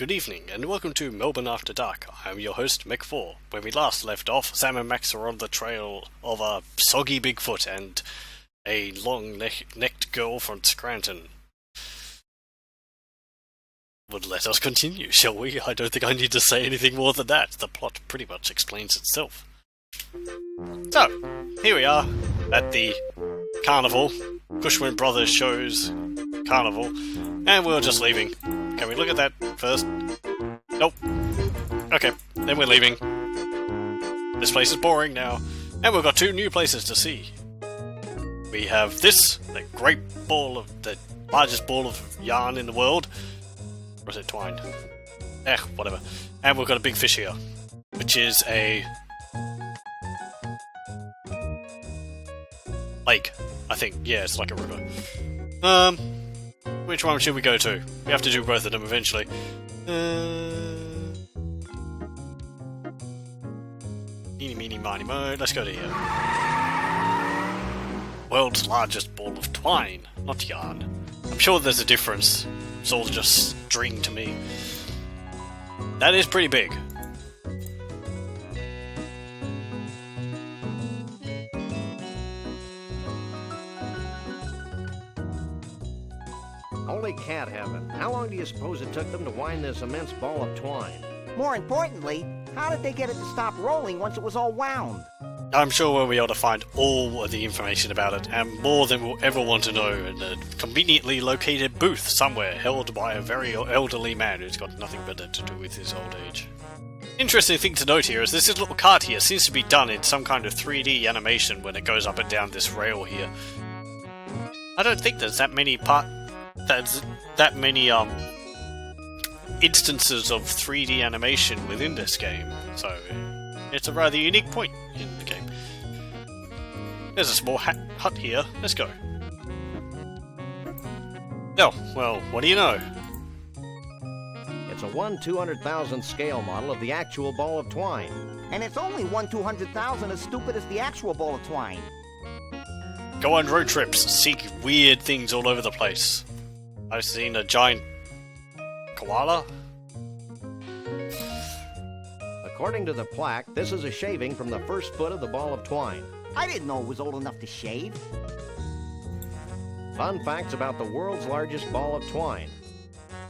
good evening, and welcome to Melbourne After Dark. I'm your host, Mech 4. When we last left off, Sam and Max are on the trail of a soggy Bigfoot and a long-necked girl from Scranton. Would let us continue, shall we? I don't think I need to say anything more than that. The plot pretty much explains itself. So, here we are at the carnival, Cushman Brothers Shows carnival, and we're just leaving. Can we look at that first? Nope. Okay, then we're leaving. This place is boring now, and we've got two new places to see. We have this, the largest ball of yarn in the world. Or is it twine? Whatever. And we've got a big fish here, which is a lake, I think. Yeah, it's like a river. Which one should we go to? We have to do both of them eventually. Eeny, meeny, miny, mo. Let's go to here. World's largest ball of twine, not yarn. I'm sure there's a difference. It's all just string to me. That is pretty big. Holy cat heaven. How long do you suppose it took them to wind this immense ball of twine? More importantly, how did they get it to stop rolling once it was all wound? I'm sure we'll be able to find all of the information about it, and more than we'll ever want to know, in a conveniently located booth somewhere, held by a very elderly man who's got nothing better to do with his old age. Interesting thing to note here is this little cart here seems to be done in some kind of 3D animation when it goes up and down this rail here. I don't think there's that many instances of 3D animation within this game, so it's a rather unique point in the game. There's a small hut here. Let's go. Oh, well, what do you know? It's a 1/200,000th scale model of the actual ball of twine. And it's only 1/200,000 as stupid as the actual ball of twine. Go on road trips, seek weird things all over the place. I've seen a giant koala. According to the plaque, this is a shaving from the first foot of the ball of twine. I didn't know it was old enough to shave. Fun facts about the world's largest ball of twine.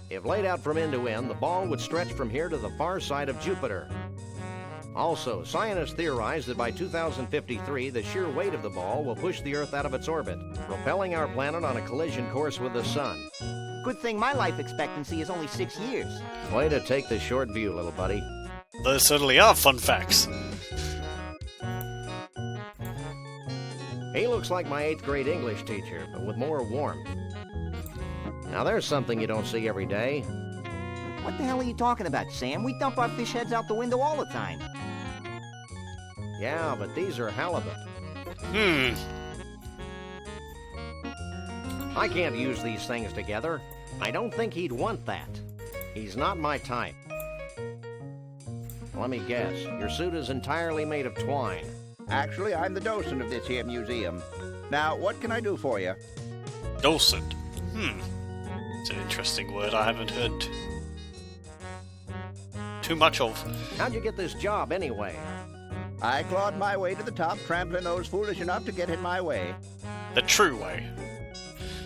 If laid out from end to end, the ball would stretch from here to the far side of Jupiter. Also, scientists theorize that by 2053, the sheer weight of the ball will push the Earth out of its orbit, propelling our planet on a collision course with the Sun. Good thing my life expectancy is only 6 years. Way to take the short view, little buddy. Those certainly are fun facts. He looks like my 8th grade English teacher, but with more warmth. Now there's something you don't see every day. What the hell are you talking about, Sam? We dump our fish heads out the window all the time. Yeah, but these are halibut. I can't use these things together. I don't think he'd want that. He's not my type. Let me guess, your suit is entirely made of twine. Actually, I'm the docent of this here museum. Now, what can I do for you? Docent? It's an interesting word I haven't heard too much of. How'd you get this job, anyway? I clawed my way to the top, trampling those foolish enough to get in my way. The true way.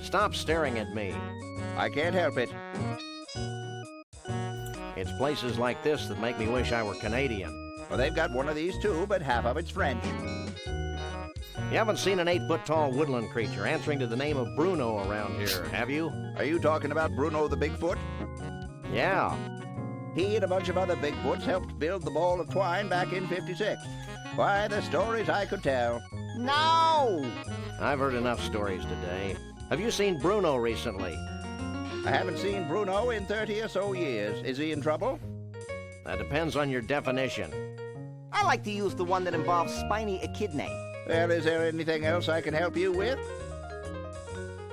Stop staring at me. I can't help it. It's places like this that make me wish I were Canadian. Well, they've got one of these too, but half of it's French. You haven't seen an 8-foot-tall woodland creature answering to the name of Bruno around here, have you? Are you talking about Bruno the Bigfoot? Yeah. He and a bunch of other Bigfoots helped build the ball of twine back in '56. Why, the stories I could tell. No! I've heard enough stories today. Have you seen Bruno recently? I haven't seen Bruno in 30 or so years. Is he in trouble? That depends on your definition. I like to use the one that involves spiny echidnae. Well, is there anything else I can help you with?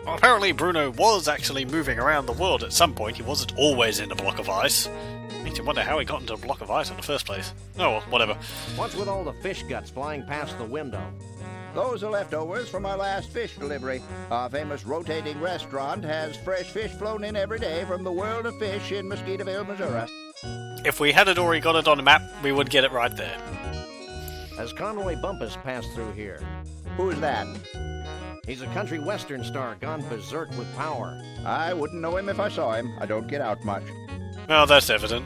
Well, apparently Bruno was actually moving around the world at some point. He wasn't always in a block of ice. Makes you wonder how he got into a block of ice in the first place. Oh well, whatever. What's with all the fish guts flying past the window? Those are leftovers from our last fish delivery. Our famous rotating restaurant has fresh fish flown in every day from the world of fish in Mosquitaville, Missouri. If we had already got it on the map, we would get it right there. As Conway Bumpus passed through here. Who's that? He's a country western star gone berserk with power. I wouldn't know him if I saw him. I don't get out much. Well, that's evident.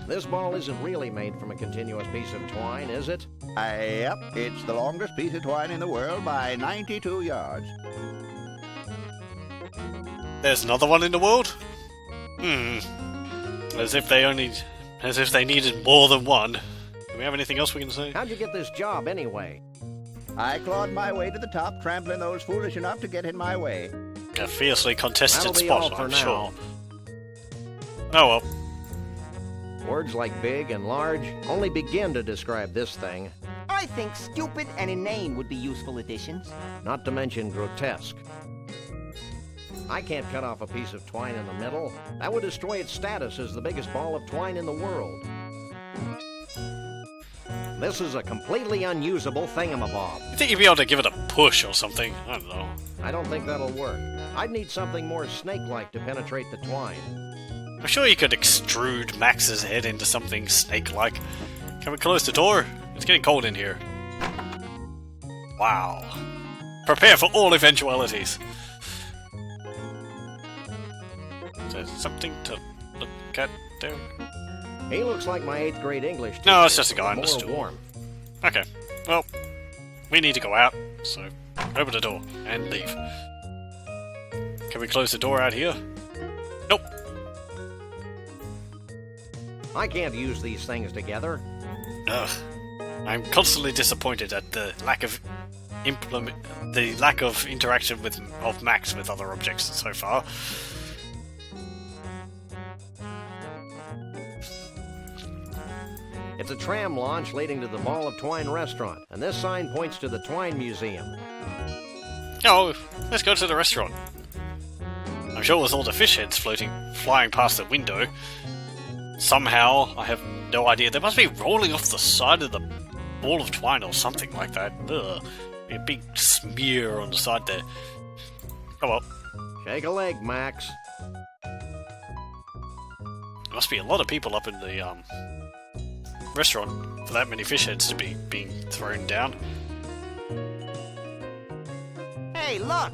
This ball isn't really made from a continuous piece of twine, is it? Yep, it's the longest piece of twine in the world by 92 yards. There's another one in the world? As if they needed more than one. Do we have anything else we can say? How'd you get this job, anyway? I clawed my way to the top, trampling those foolish enough to get in my way. A fiercely contested That'll be spot, all for I'm now. sure. Oh well. Words like big and large only begin to describe this thing, I think stupid and inane would be useful additions. not to mention grotesque. I can't cut off a piece of twine in the middle. That would destroy its status as the biggest ball of twine in the world. This is a completely unusable thingamabob. You think you'd be able to give it a push or something? I don't know. I don't think that'll work. I'd need something more snake-like to penetrate the twine. I'm sure you could extrude Max's head into something snake-like. Can we close the door? It's getting cold in here. Wow. Prepare for all eventualities. Is there something to look at there? He looks like my 8th grade English teacher. No, it's just a guy on the more stool. warm. Okay, well, we need to go out, so open the door and leave. Can we close the door out here? Nope. I can't use these things together. Ugh. I'm constantly disappointed at the lack of interaction of Max with other objects so far. It's a tram launch leading to the Ball of Twine restaurant, and this sign points to the Twine Museum. Oh, let's go to the restaurant. I'm sure with all the fish heads flying past the window, somehow, I have no idea, they must be rolling off the side of the ball of twine or something like that. Ugh. Be a big smear on the side there. Oh well. Shake a leg, Max. There must be a lot of people up in the restaurant for that many fish heads to be being thrown down. Hey, look!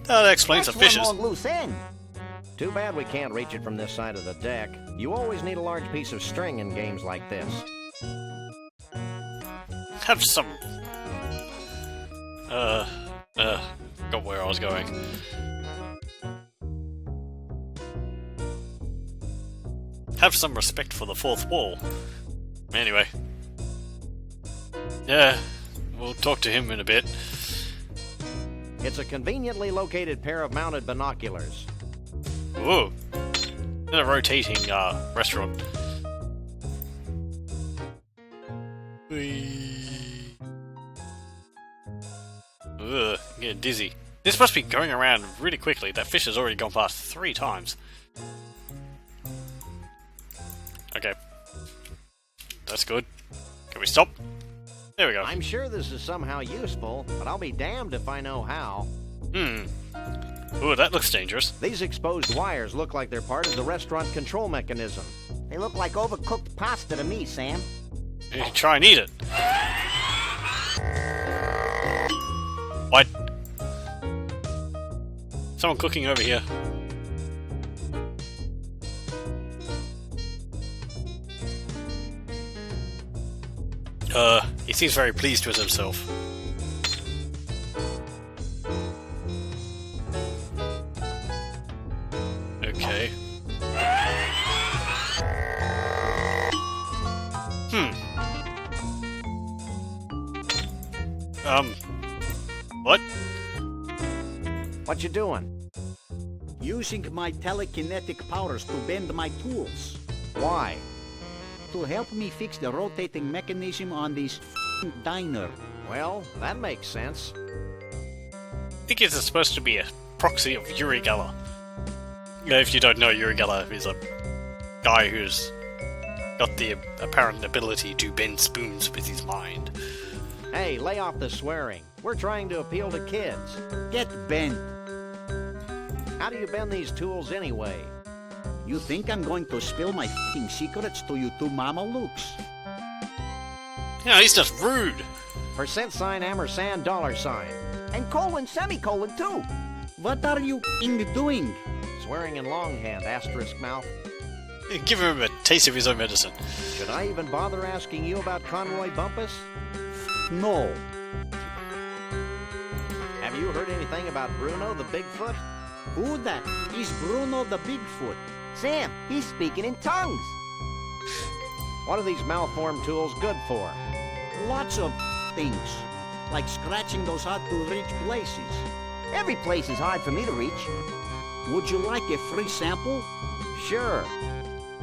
That explains the That's fishes. one long loose end. Too bad we can't reach it from this side of the deck. You always need a large piece of string in games like this. Have some... Got where I was going. Have some respect for the fourth wall. Anyway. Yeah, we'll talk to him in a bit. It's a conveniently located pair of mounted binoculars. Ooh. In a rotating restaurant. Whee. Ugh, I'm getting dizzy. This must be going around really quickly. That fish has already gone past 3 times. Okay. That's good. Can we stop? There we go. I'm sure this is somehow useful, but I'll be damned if I know how. Ooh, that looks dangerous. These exposed wires look like they're part of the restaurant control mechanism. They look like overcooked pasta to me, Sam. You can try and eat it. What? Someone cooking over here. He seems very pleased with himself. Okay. What? What you doing? Using my telekinetic powers to bend my tools. Why? To help me fix the rotating mechanism on this diner. Well, that makes sense. think it's supposed to be a proxy of Uri Geller. If you don't know, Uri Geller is a guy who's got the apparent ability to bend spoons with his mind. Hey, lay off the swearing. We're trying to appeal to kids. Get bent. How do you bend these tools anyway? You think I'm going to spill my f***ing secrets to you two mama looks? Yeah, he's just rude. %, ampersand, $sign. And colon, semicolon, too. What are you doing? Swearing in longhand, asterisk mouth. Give him a taste of his own medicine. Should I even bother asking you about Conroy Bumpus? No. Have you heard anything about Bruno the Bigfoot? Who that? Is Bruno the Bigfoot? Sam, he's speaking in tongues. What are these malformed tools good for? Lots of things. Like scratching those hard-to-reach places. Every place is hard for me to reach. Would you like a free sample? Sure.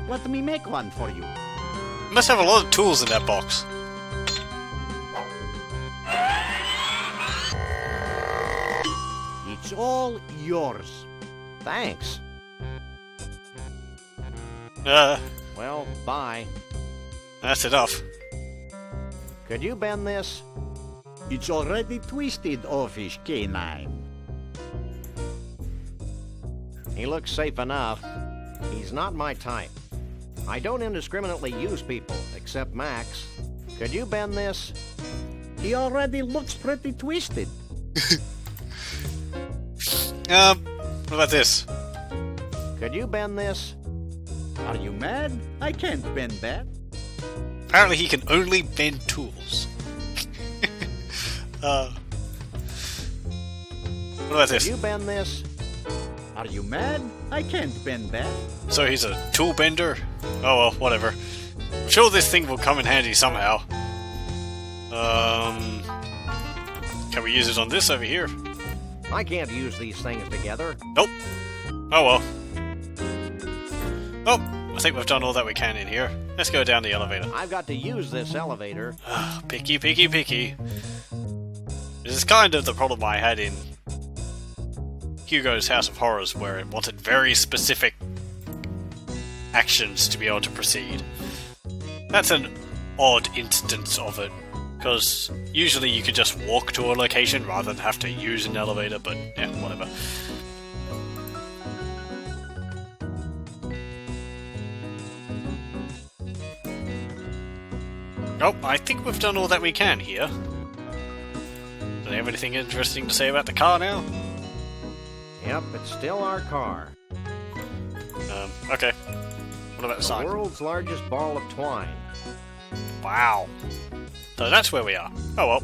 Let me make one for you. You must have a lot of tools in that box. It's all yours. Thanks. Well, bye. That's enough. Could you bend this? It's already twisted, office canine. He looks safe enough. He's not my type. I don't indiscriminately use people, except Max. Could you bend this? He already looks pretty twisted. What about this? Could you bend this? Are you mad? I can't bend that. Apparently he can only bend tools. What about Could this? you bend this? Are you mad? I can't bend that. So he's a tool bender? Oh well, whatever. I'm sure this thing will come in handy somehow. Can we use it on this over here? I can't use these things together. Nope. Oh well. Oh, I think we've done all that we can in here. Let's go down the elevator. I've got to use this elevator. Picky, picky, picky. This is kind of the problem I had in Hugo's House of Horrors, where it wanted very specific actions to be able to proceed. That's an odd instance of it, because usually you could just walk to a location rather than have to use an elevator, but yeah, whatever. Oh, I think we've done all that we can here. Do they have anything interesting to say about the car now? Yep, it's still our car. Okay. What about the The sign? world's largest ball of twine. Wow. So that's where we are. Oh well.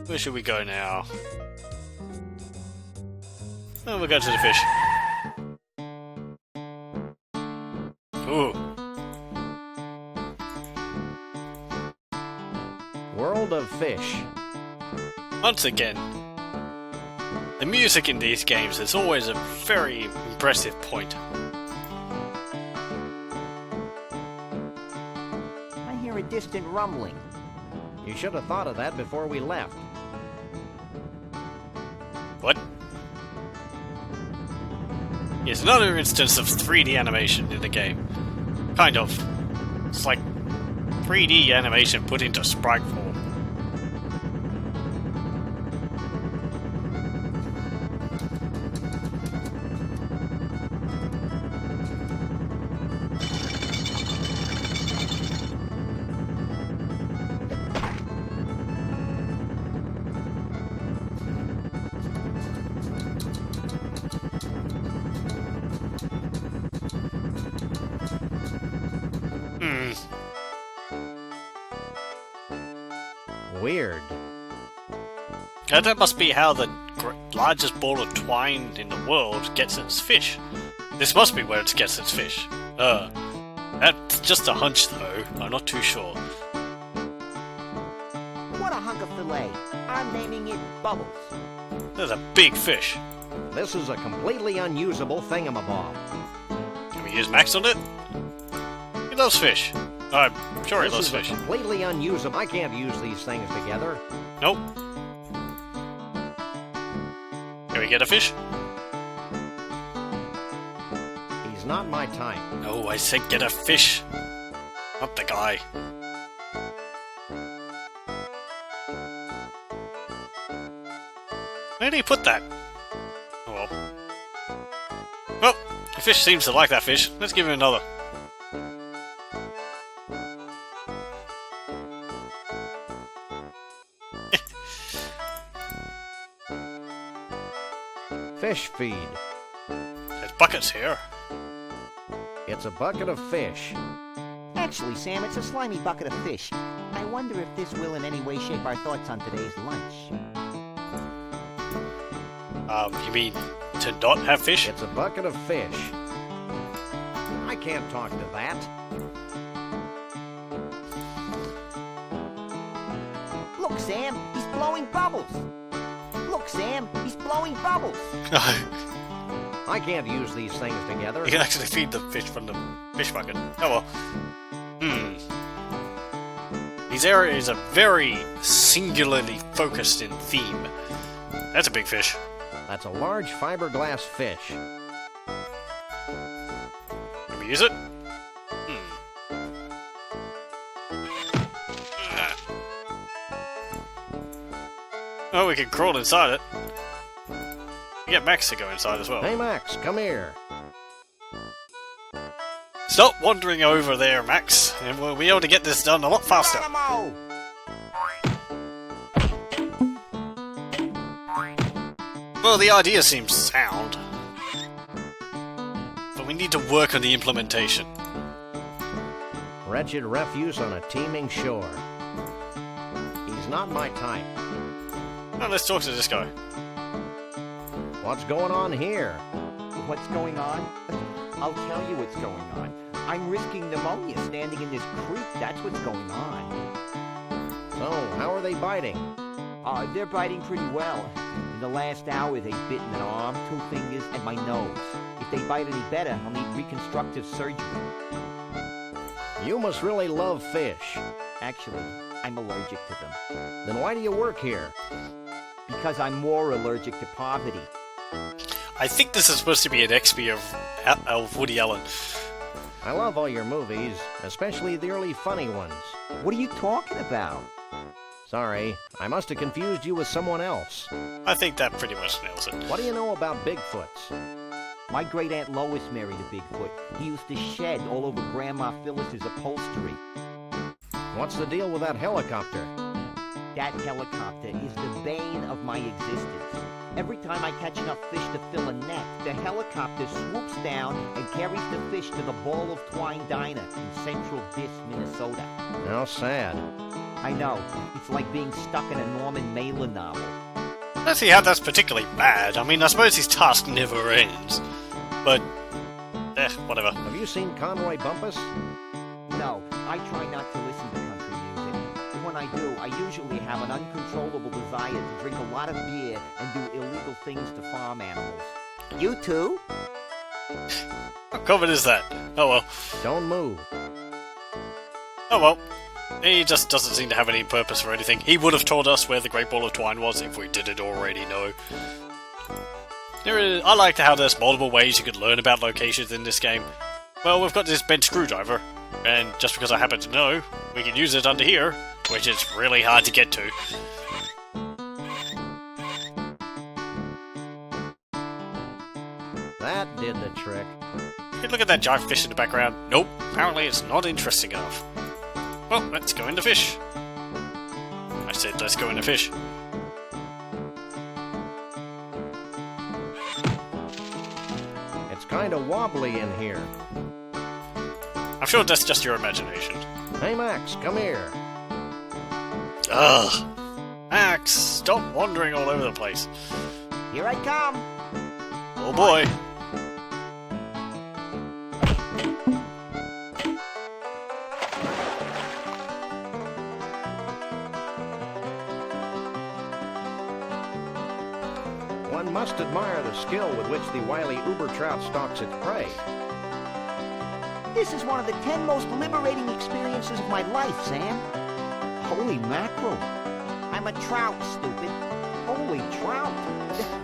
Where should we go now? Oh, we'll go to the fish. Ooh. World of Fish. Once again, the music in these games is always a very impressive point. I hear a distant rumbling. You should have thought of that before we left. What? Here's another instance of 3D animation in the game. Kind of. It's like 3D animation put into sprite form. Weird. That must be how the largest ball of twine in the world gets its fish. This must be where it gets its fish. That's just a hunch though, I'm not too sure. What a hunk of filet. I'm naming it Bubbles. There's a big fish. This is a completely unusable thingamabob. Can we use Max on it? He loves fish. I'm sure he This loves is fish. completely unusable. I can't use these things together. Nope. Can we get a fish? He's not my type. No, I said get a fish. Not the guy. Where did he put that? Oh well. Well, the fish seems to like that fish. Let's give him another. Fish feed. There's buckets here. It's a bucket of fish. Actually, Sam, it's a slimy bucket of fish. I wonder if this will in any way shape our thoughts on today's lunch. You mean to not have fish? It's a bucket of fish. I can't talk to that. Look, Sam, he's blowing bubbles. Look, Sam, he's blowing bubbles. I can't use these things together. You can actually feed the fish from the fish bucket. Oh well. These areas are very singularly focused in theme. That's a big fish. That's a large fiberglass fish. Can we use it? Oh, we can crawl inside it. We get Max to go inside as well. Hey, Max, come here. Stop wandering over there, Max, and we'll be able to get this done a lot faster. Geronimo! Well, the idea seems sound, but we need to work on the implementation. Wretched refuse on a teeming shore. He's not my type. Now let's talk to this guy. What's going on here? What's going on? I'll tell you what's going on. I'm risking pneumonia standing in this creek. That's what's going on. So, how are they biting? They're biting pretty well. In the last hour, they've bitten an arm, 2 fingers, and my nose. If they bite any better, I'll need reconstructive surgery. You must really love fish. Actually, I'm allergic to them. Then why do you work here? Because I'm more allergic to poverty. I think this is supposed to be an XP of Woody Allen. I love all your movies, especially the early funny ones. What are you talking about? Sorry, I must have confused you with someone else. I think that pretty much nails it. What do you know about Bigfoots? My great-aunt Lois married a Bigfoot. He used to shed all over Grandma Phyllis's upholstery. What's the deal with that helicopter? That helicopter is the bane of my existence. Every time I catch enough fish to fill a net, the helicopter swoops down and carries the fish to the Ball of Twine Diner in Central Dis, Minnesota. How sad. I know. It's like being stuck in a Norman Mailer novel. I don't see how that's particularly bad. I mean, I suppose his task never ends. But, whatever. Have you seen Conroy Bumpus? No, I try not to listen to country music. But when I do, I usually have an uncontrollable desire to drink a lot of beer and do illegal things to farm animals. You too? How common is that? Oh well. Don't move. Oh well. He just doesn't seem to have any purpose for anything. He would have told us where the Great Ball of Twine was if we didn't already know. I like how there's multiple ways you could learn about locations in this game. Well, we've got this bent screwdriver, and just because I happen to know, we can use it under here, which is really hard to get to. That did the trick. Hey, look at that giant fish in the background. Nope, apparently it's not interesting enough. Well, let's go into fish. I said let's go into fish. It's kind of wobbly in here. I'm sure that's just your imagination. Hey, Max, come here. Ugh! Max, stop wandering all over the place. Here I come. Oh boy. One must admire the skill with which the wily uber trout stalks its prey. This is one of the 10 most liberating experiences of my life, Sam. Holy mackerel. I'm a trout, stupid. Holy trout.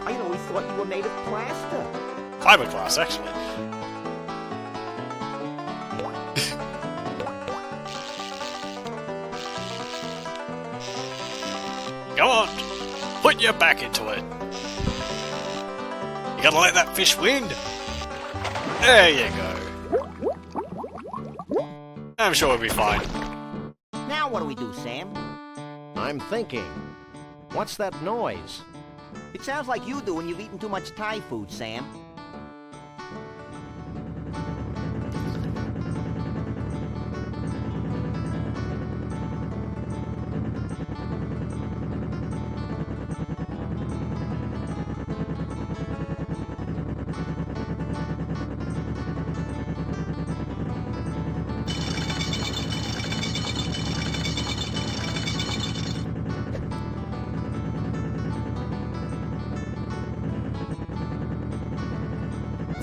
I always thought you were made of plaster. Fiberglass, actually. Come on! Put your back into it. You gotta let that fish win. There you go. I'm sure we'll be fine. Now what do we do, Sam? I'm thinking. What's that noise? It sounds like you do when you've eaten too much Thai food, Sam.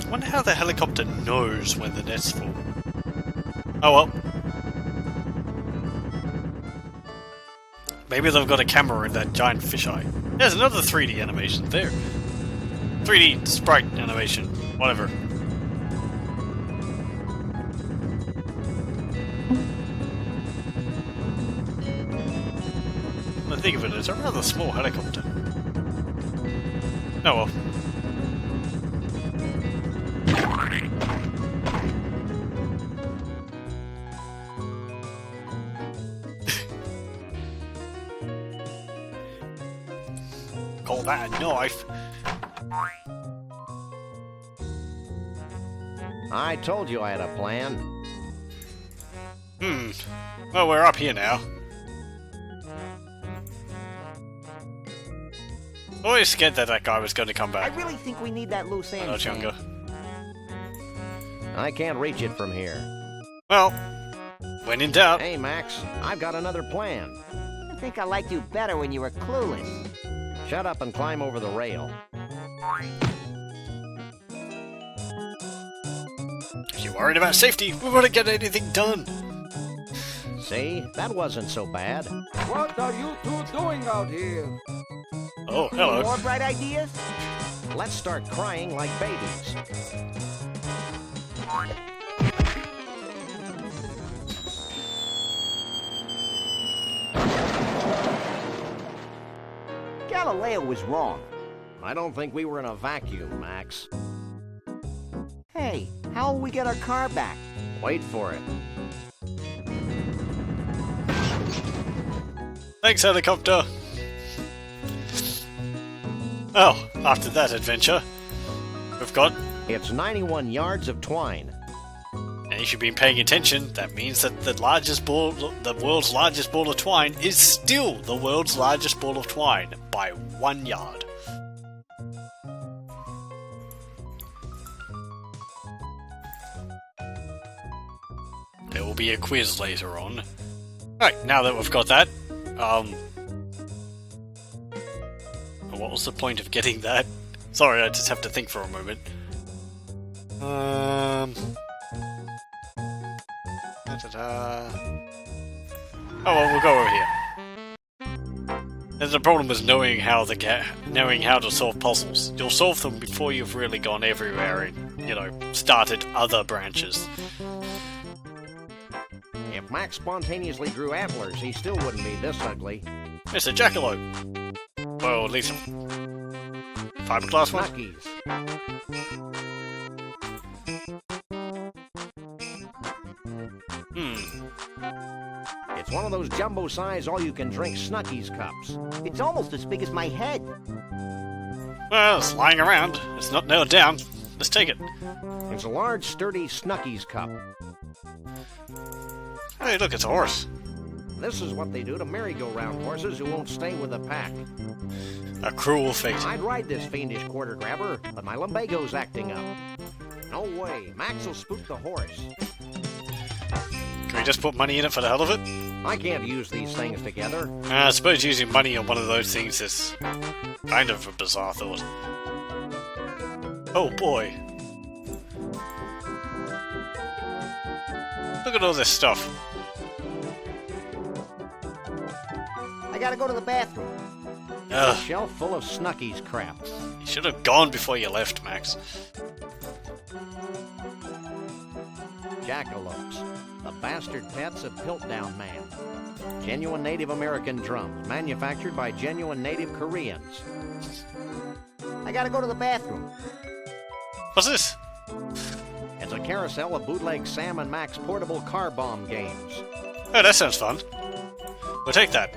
I wonder how the helicopter knows when the net's full. Oh well. Maybe they've got a camera in that giant fisheye. There's another 3D animation there. 3D sprite animation. Whatever. When I think of it, it's a rather small helicopter. Oh well. Call that a knife. I told you I had a plan. Well, we're up here now. Always scared that guy was going to come I back really think we need that loose when end, I was Sam. younger. I can't reach it from here. Well, when in doubt. Hey, Max, I've got another plan. I think I liked you better when you were clueless. Shut up and climb over the rail. If you're worried about safety, we won't get anything done. See? That wasn't so bad. What are you two doing out here? Oh, hello. More bright ideas? Let's start crying like babies. Galileo was wrong. I don't think we were in a vacuum, Max. Hey, how will we get our car back? Wait for it. Thanks, helicopter. Oh, after that adventure, we've got... It's 91 yards of twine. And if you've been paying attention, that means that the world's largest ball of twine is still the world's largest ball of twine by 1 yard. There will be a quiz later on. Right, now that we've got that, what was the point of getting that? Sorry, I just have to think for a moment. Oh well, we'll go over here. There's a problem with knowing how to solve puzzles. You'll solve them before you've really gone everywhere and, you know, started other branches. If Max spontaneously grew antlers, he still wouldn't be this ugly. It's a jackalope. Well, at least a fiberglass one. Snuggies. It's one of those jumbo-size all-you-can-drink Snuggies cups. It's almost as big as my head. Well, it's lying around. It's not nailed down. Let's take it. It's a large, sturdy Snuggies cup. Hey, look, it's a horse. This is what they do to merry-go-round horses who won't stay with the pack. A cruel fate. I'd ride this fiendish quarter grabber, but my lumbago's acting up. No way. Max will spook the horse. Can we just put money in it for the hell of it? I can't use these things together. I suppose using money on one of those things is kind of a bizarre thought. Oh boy. Look at all this stuff. I gotta go to the bathroom. A Ugh, shelf full of Snucky's crap. you should have gone before you left, Max. Jackalopes, the bastard pets of Piltdown Man. Genuine Native American drums, manufactured by genuine Native Koreans. I gotta go to the bathroom. What's this? It's a carousel of bootleg Sam and Max portable car bomb games. Oh, that sounds fun. We'll take that.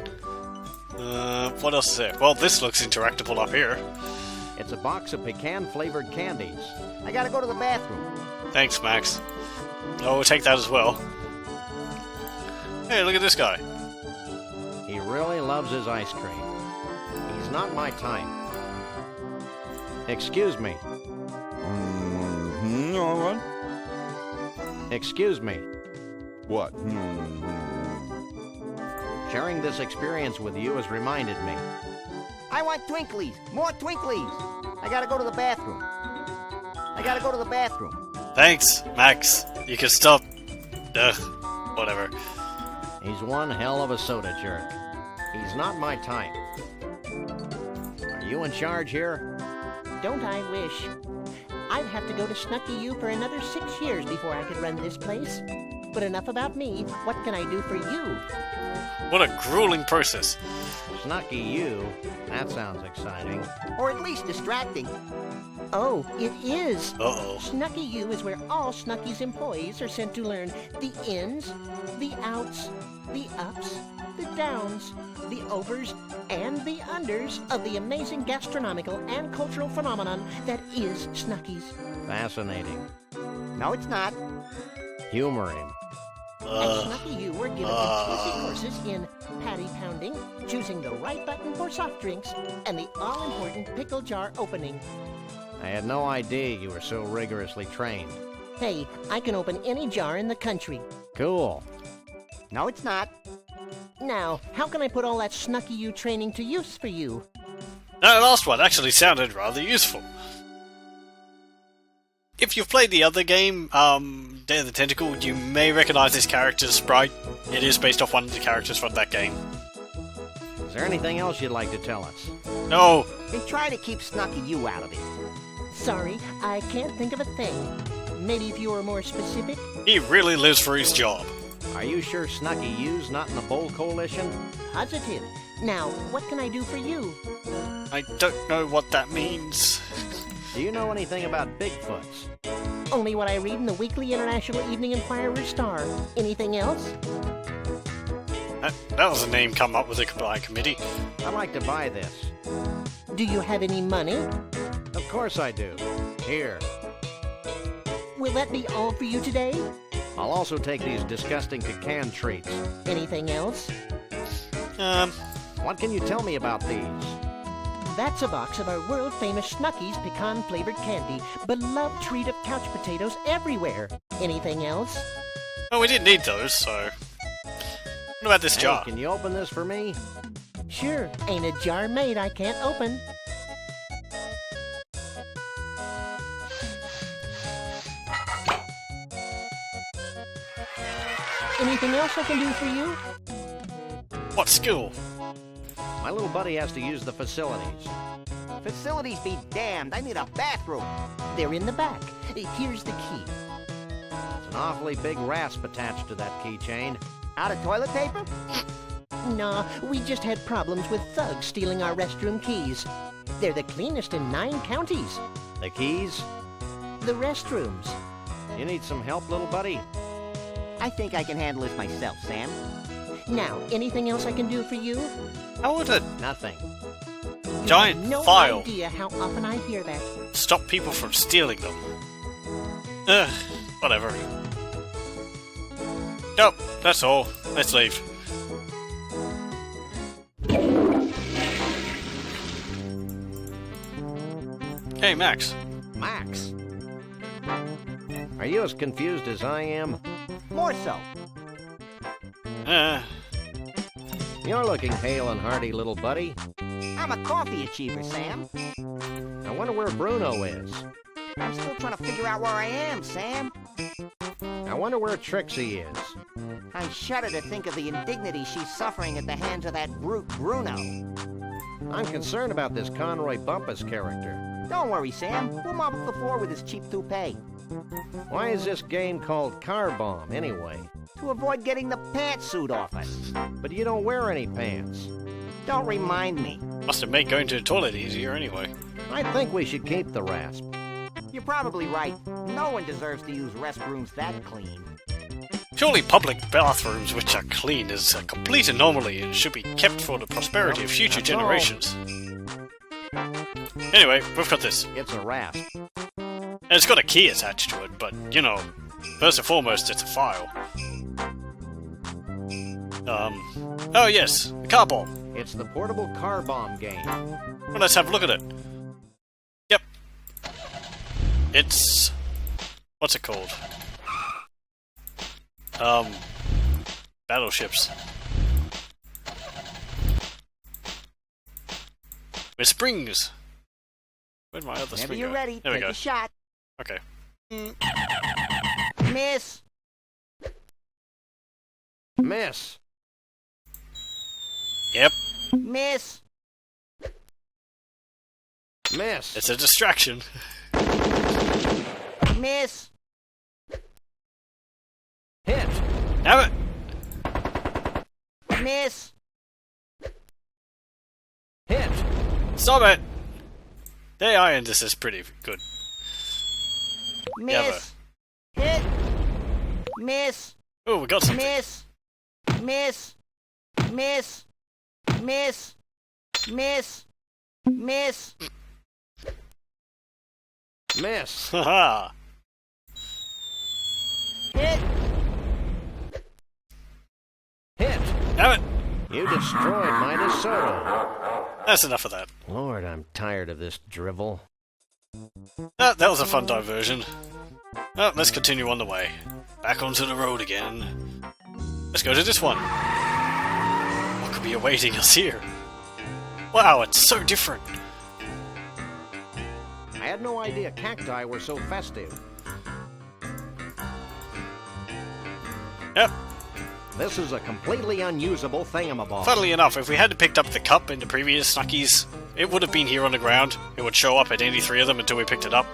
What else is there? Well, this looks interactable up here. It's a box of pecan-flavored candies. I gotta go to the bathroom. Thanks, Max. Oh, we'll take that as well. Hey, look at this guy. He really loves his ice cream. He's not my type. Excuse me. What? Excuse me. What? Sharing this experience with you has reminded me. I want Twinklies. More Twinklies. I gotta go to the bathroom. I gotta go to the bathroom. Thanks, Max. You can stop. Ugh, whatever. He's one hell of a soda jerk. He's not my type. Are you in charge here? Don't I wish? I'd have to go to Snucky U for another 6 years before I could run this place. But enough about me. What can I do for you? What a grueling process. Snucky you? That sounds exciting. Or at least distracting. Oh, it is. Uh-oh. Snucky U is where all Snucky's employees are sent to learn the ins, the outs, the ups, the downs, the overs, and the unders of the amazing gastronomical and cultural phenomenon that is Snucky's. Fascinating. No, it's not. Humor him. At Snucky U, we're given intensive courses in patty pounding, choosing the right button for soft drinks, and the all-important pickle jar opening. I had no idea you were so rigorously trained. Hey, I can open any jar in the country. Cool. No, it's not. Now, how can I put all that Snucky U training to use for you? That last one actually sounded rather useful. If you've played the other game, Day of the Tentacle, you may recognize this character's sprite. It is based off one of the characters from that game. Is there anything else you'd like to tell us? No! They try to keep Snucky U out of it. Sorry, I can't think of a thing. Maybe if you were more specific? He really lives for his job. Are you sure Snucky U's not in the Bowl Coalition? Positive. Now, what can I do for you? I don't know what that means. Do you know anything about Bigfoots? Only what I read in the Weekly International Evening Inquirer Star. Anything else? That was a name come up with by a committee. I'd like to buy this. Do you have any money? Of course I do. Here. Will that be all for you today? I'll also take these disgusting pecan treats. Anything else? What can you tell me about these? That's a box of our world-famous Snucky's pecan-flavored candy, beloved treat of couch potatoes everywhere. Anything else? Well, we didn't need those, so... What about this Hey, jar? can you open this for me? Sure, ain't a jar made I can't open. Anything else I can do for you? What skill? My little buddy has to use the facilities. Facilities be damned. I need a bathroom. They're in the back. Here's the key. There's an awfully big rasp attached to that keychain. Out of toilet paper? Nah, we just had problems with thugs stealing our restroom keys. They're the cleanest in 9 counties. The keys? The restrooms. You need some help, little buddy? I think I can handle this myself, Sam. Now, anything else I can do for you? How would a Nothing. You giant have no file idea how often I hear that. stop people from stealing them? Whatever. Nope, that's all. Let's leave. Hey, Max. Max! Are you as confused as I am? More so. You're looking hale and hearty, little buddy. I'm a coffee achiever, Sam. I wonder where Bruno is. I'm still trying to figure out where I am, Sam. I wonder where Trixie is. I shudder to think of the indignity she's suffering at the hands of that brute Bruno. I'm concerned about this Conroy Bumpus character. Don't worry, Sam. We'll mop up the floor with his cheap toupee. Why is this game called Car Bomb, anyway? To avoid getting the pantsuit off us. But you don't wear any pants. Don't remind me. Must have made going to the toilet easier anyway. I think we should keep the rasp. You're probably right. No one deserves to use restrooms that clean. Surely public bathrooms which are clean is a complete anomaly and should be kept for the prosperity of future That's all. generations. Anyway, we've got this. It's a rasp. And it's got a key attached to it, but, you know, first and foremost, it's a file. Oh yes, the car bomb. It's the portable car bomb game. Well, let's have a look at it. Yep. It's... what's it called? Battleships. With springs! Where'd my other Whenever spring you're go? ready, There we take go. a shot. Okay. Miss! Miss! Yep, Miss! Miss! it's a distraction. Miss! Hit! Have it! Miss! Hit! Stop it! The AI in this is pretty good. Miss! Hit! Miss! Oh, we got something. Miss! Miss! Miss! Miss! Miss! Miss! Miss! Haha! Hit! Hit! Have it! You destroyed my DeSoto. That's enough of that. Lord, I'm tired of this drivel. That was a fun diversion. Well, let's continue on the way. Back onto the road again. Let's go to this one. What could be awaiting us here? Wow, it's so different. I had no idea cacti were so festive. Yep. This is a completely unusable thingamabob. Funnily enough, if we had picked up the cup in the previous Snuckies, it would have been here on the ground. It would show up at any three of them until we picked it up.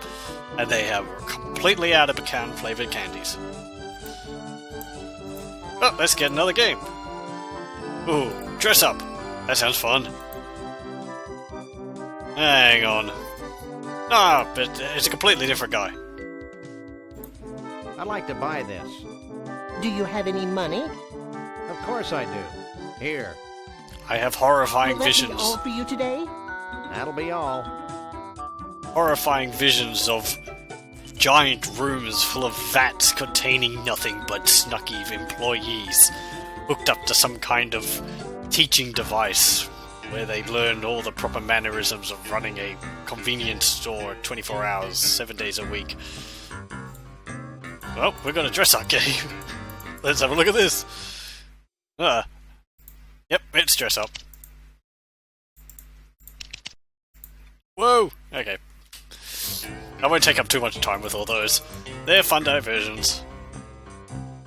And they are completely out of pecan flavored candies. Well, let's get another game. Ooh, dress up. That sounds fun. Hang on. Ah, but it's a completely different guy. I'd like to buy this. Do you have any money? Of course I do. Here. I have horrifying Will that be visions. all for you today? That'll be all. Horrifying visions of giant rooms full of vats containing nothing but Snucky employees hooked up to some kind of teaching device where they learn all the proper mannerisms of running a convenience store 24 hours, 7 days a week. Well, we're gonna dress up game. Let's have a look at this. Yep, it's dress up. Whoa! Okay. I won't take up too much time with all those. They're fun diversions.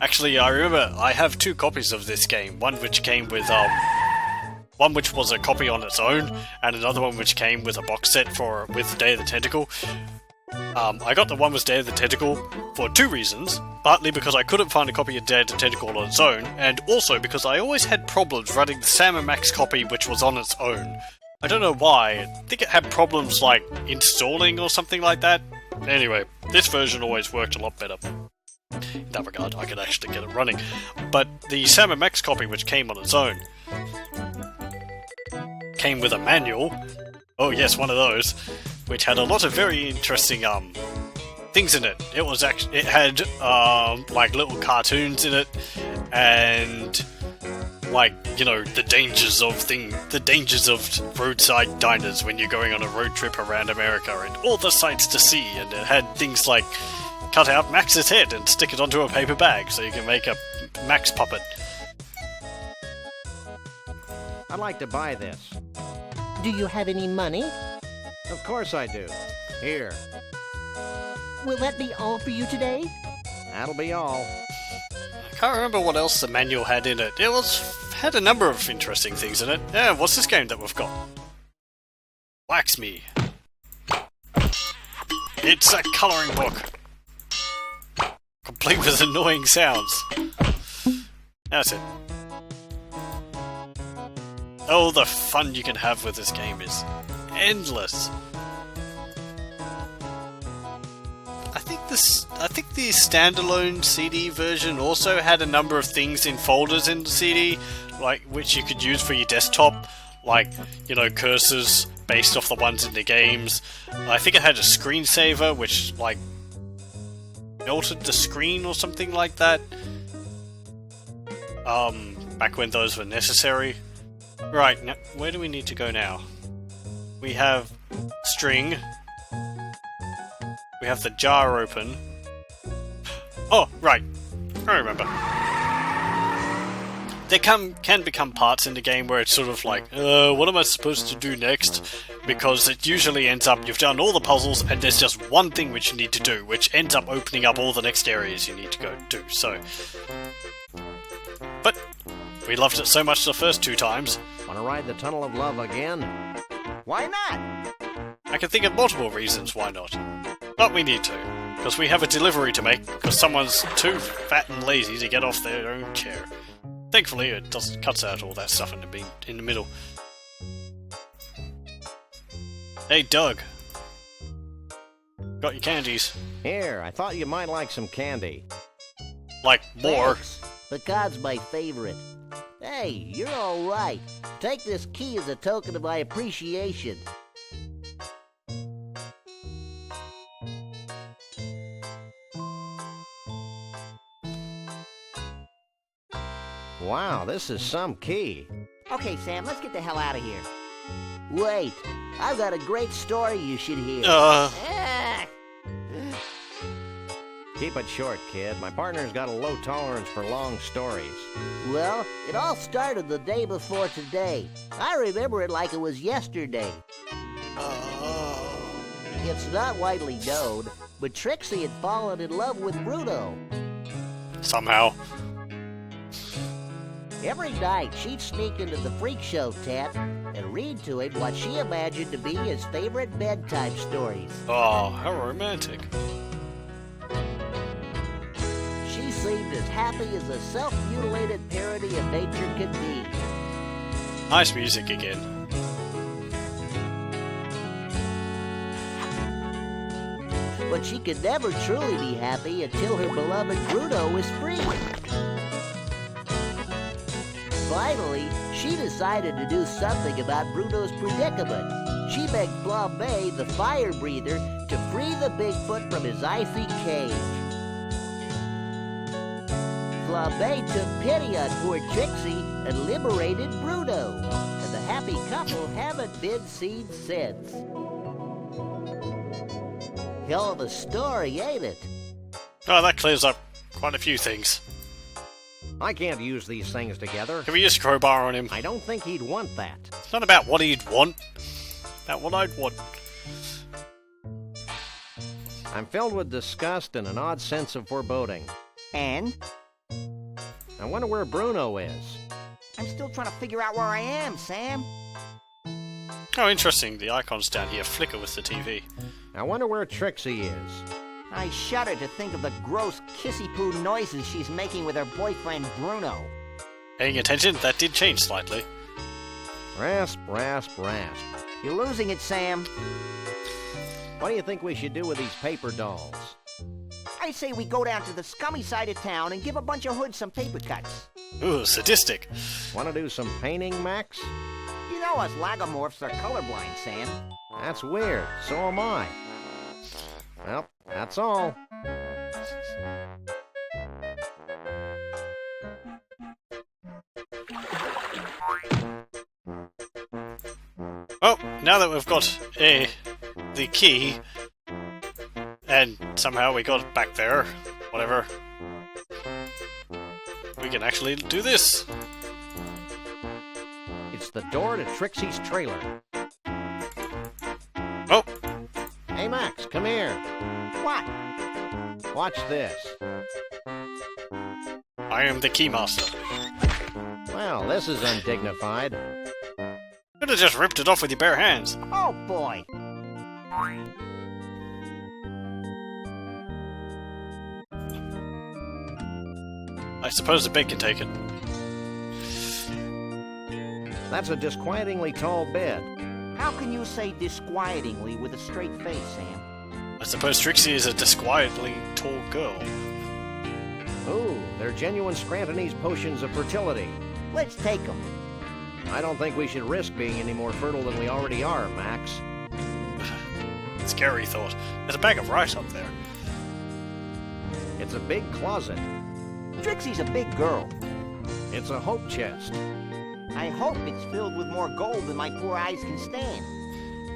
Actually, I remember I have 2 copies of this game. One which came with, one which was a copy on its own, and another one which came with a box set with Day of the Tentacle. I got the one with Day of the Tentacle for 2 reasons. Partly because I couldn't find a copy of Day of the Tentacle on its own, and also because I always had problems running the Sam & Max copy which was on its own. I don't know why. I think it had problems like installing or something like that. Anyway, this version always worked a lot better. In that regard, I could actually get it running. But the Sam & Max copy which came on its own came with a manual. Oh yes, one of those, which had a lot of very interesting things in it. It had like little cartoons in it, and like, you know, the dangers of roadside diners when you're going on a road trip around America, and all the sights to see. And it had things like cut out Max's head and stick it onto a paper bag so you can make a Max puppet. I'd like to buy this. Do you have any money? Of course I do. Here. Will that be all for you today? That'll be all. I can't remember what else the manual had in it. Had a number of interesting things in it. Yeah, what's this game that we've got? Wax Me. It's a colouring book. Complete with annoying sounds. That's it. Oh, the fun you can have with this game is endless. I think the standalone CD version also had a number of things in folders in the CD, like which you could use for your desktop, like, you know, cursors based off the ones in the games. I think it had a screensaver which like melted the screen or something like that. Back when those were necessary. Right, now, where do we need to go now? We have string. We have the jar open. Oh, right. I remember. There can become parts in the game where it's sort of like, what am I supposed to do next? Because it usually ends up, you've done all the puzzles and there's just one thing which you need to do, which ends up opening up all the next areas you need to go do, so... But we loved it so much the first 2 times. Wanna ride the Tunnel of Love again? Why not? I can think of multiple reasons why not. But we need to, because we have a delivery to make, because someone's too fat and lazy to get off their own chair. Thankfully, it cuts out all that stuff in the middle. Hey, Doug. Got your candies. Here, I thought you might like some candy. Like, more. Thanks. Pecad's my favorite. Hey, you're all right. Take this key as a token of my appreciation. Wow, this is some key. Okay, Sam, let's get the hell out of here. Wait, I've got a great story you should hear. Ah. Keep it short, kid. My partner's got a low tolerance for long stories. Well, it all started the day before today. I remember it like it was yesterday. It's not widely known, but Trixie had fallen in love with Bruno. Somehow. Every night, she'd sneak into the freak show tent and read to him what she imagined to be his favorite bedtime stories. Oh, how romantic. She seemed as happy as a self-mutilated parody of nature could be. Nice music again. But she could never truly be happy until her beloved Bruno was free. Finally, she decided to do something about Bruno's predicament. She begged Flambe, the fire breather, to free the Bigfoot from his icy cage. Flambe took pity on poor Trixie and liberated Bruno. And the happy couple haven't been seen since. Hell of a story, ain't it? Oh, that clears up quite a few things. I can't use these things together. Can we use crowbar on him? I don't think he'd want that. It's not about what he'd want. About what I'd want. I'm filled with disgust and an odd sense of foreboding. And? I wonder where Bruno is. I'm still trying to figure out where I am, Sam. Oh, interesting. The icons down here flicker with the TV. I wonder where Trixie is. I shudder to think of the gross kissy-poo noises she's making with her boyfriend Bruno. Paying attention? That did change slightly. Rasp, rasp, rasp. You're losing it, Sam. What do you think we should do with these paper dolls? I say we go down to the scummy side of town and give a bunch of hoods some paper cuts. Ooh, sadistic. Want to do some painting, Max? You know us lagomorphs are colorblind, Sam. That's weird. So am I. Well, that's all. Well, now that we've got the key, and somehow we got it back there, whatever, we can actually do this. It's the door to Trixie's trailer. Oh, Hey, Max, Come here. What? Watch this. I am the Keymaster. Well, this is undignified. Could have just ripped it off with your bare hands. Oh boy. I suppose the bed can take it. That's a disquietingly tall bed. How can you say disquietingly with a straight face, Sam? I suppose Trixie is a disquietly tall girl. Ooh, they're genuine Scrantonese potions of fertility. Let's take them. I don't think we should risk being any more fertile than we already are, Max. Scary thought. There's a bag of rice up there. It's a big closet. Trixie's a big girl. It's a hope chest. I hope it's filled with more gold than my poor eyes can stand.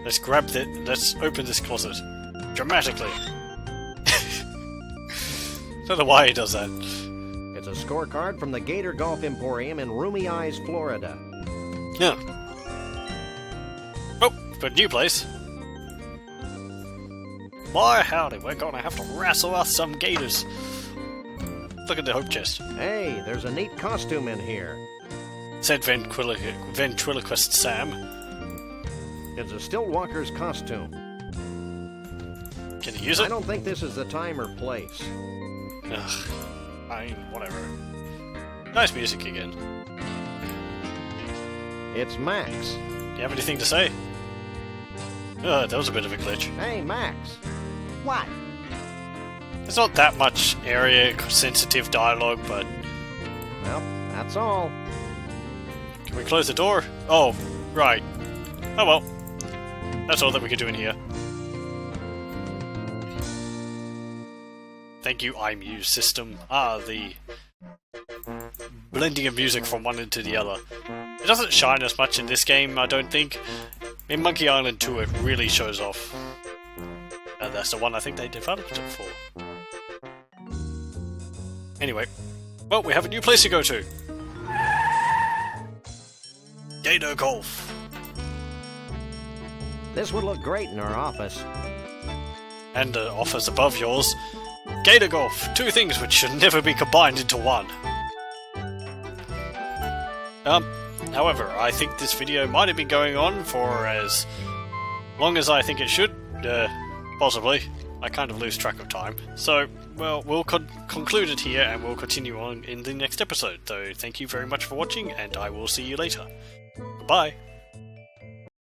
Let's open this closet. Dramatically. Don't know why he does that. It's a scorecard from the Gator Golf Emporium in Roomy Eyes, Florida. Yeah. Oh, but new place. Boy, howdy, we're gonna have to wrestle with some gators. Look at the hope chest. Hey, there's a neat costume in here. Said ventriloquist Sam. It's a Stillwalker's costume. Can you use it? I don't think this is the time or place. Ugh. I mean, whatever. Nice music again. It's Max. Do you have anything to say? That was a bit of a glitch. Hey, Max. What? There's not that much area-sensitive dialogue, but... Well, that's all. Can we close the door? Oh, right. Oh well. That's all that we could do in here. Thank you, iMuse system. The blending of music from one into the other. It doesn't shine as much in this game, I don't think. In Monkey Island 2 it really shows off. That's the one I think they developed it for. Anyway, well, we have a new place to go to. Gator Golf. This would look great in our office. And an office above yours. Gator Golf, two things which should never be combined into one. However, I think this video might have been going on for as long as I think it should. Possibly. I kind of lose track of time. So, well, we'll conclude it here and we'll continue on in the next episode. So, thank you very much for watching and I will see you later. Goodbye.